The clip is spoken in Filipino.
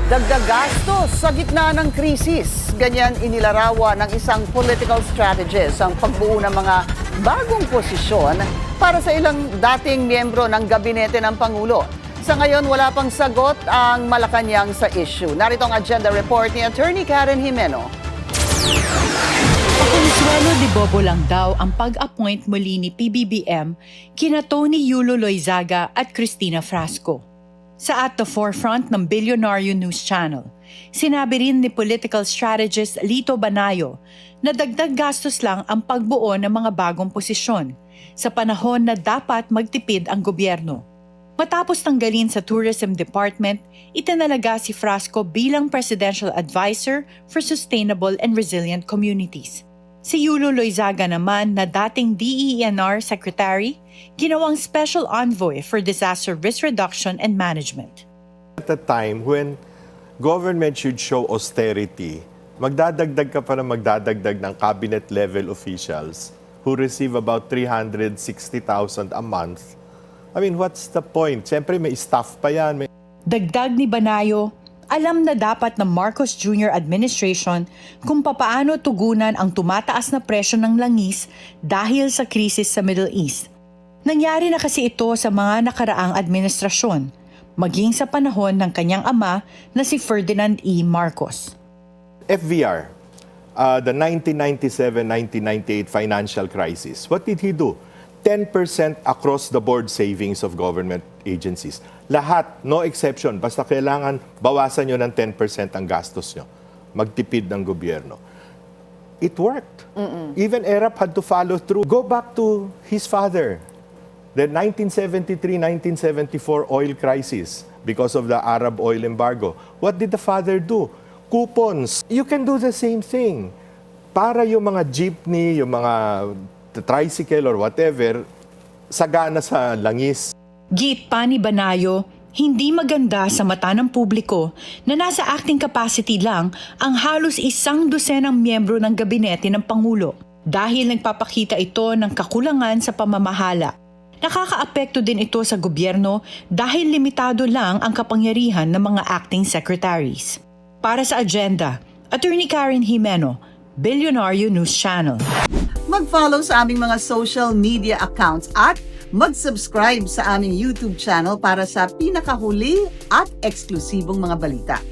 Dagdag gastos sa gitna ng krisis. Ganyan inilarawan ng isang political strategist ang pagbuo ng mga bagong posisyon para sa ilang dating miyembro ng gabinete ng Pangulo. Sa ngayon, wala pang sagot ang Malacanang sa issue. Narito ang agenda report ni Attorney Karen Jimeno. Consuelo de Bobo lang daw ang pag-appoint muli ni PBBM kina Tony Yulo Loizaga at Cristina Frasco. Sa At the Forefront ng Bilyonaryo News Channel, sinabi rin ni political strategist Lito Banayo na dagdag gastos lang ang pagbuo ng mga bagong posisyon sa panahon na dapat magtipid ang gobyerno. Matapos tanggalin sa Tourism Department, itinalaga si Frasco bilang Presidential Advisor for Sustainable and Resilient Communities. Si Yulo Loizaga naman na dating DENR Secretary, ginawang Special Envoy for Disaster Risk Reduction and Management. At a time when government should show austerity, magdadagdag ka pa na magdadagdag ng cabinet-level officials who receive about 360,000 a month. I mean, what's the point? Siyempre may staff pa yan. Dagdag ni Banayo, alam na dapat ng Marcos Jr. administration kung papaano tugunan ang tumataas na presyo ng langis dahil sa krisis sa Middle East. Nangyari na kasi ito sa mga nakaraang administrasyon, maging sa panahon ng kanyang ama na si Ferdinand E. Marcos. FVR, the 1997-1998 financial crisis, what did he do? 10% across the board savings of government agencies. Lahat, no exception. Basta kailangan bawasan nyo ng 10% ang gastos nyo. Magtipid ng gobyerno. It worked. Even ERAP had to follow through. Go back to his father. The 1973-1974 oil crisis because of the Arab oil embargo. What did the father do? Coupons. You can do the same thing. Para yung mga jeepney, yung mga tricycle or whatever, sagana sa langis. Git pa ni Banayo, hindi maganda sa mata ng publiko na nasa acting capacity lang ang halos 100 miyembro ng gabinete ng Pangulo dahil nagpapakita ito ng kakulangan sa pamamahala. Nakakaapekto din ito sa gobyerno dahil limitado lang ang kapangyarihan ng mga acting secretaries. Para sa agenda, Attorney Karen Jimeno, Bilyonaryo News Channel. Mag-follow sa aming mga social media accounts at mag-subscribe sa aming YouTube channel para sa pinakahuli at eksklusibong mga balita.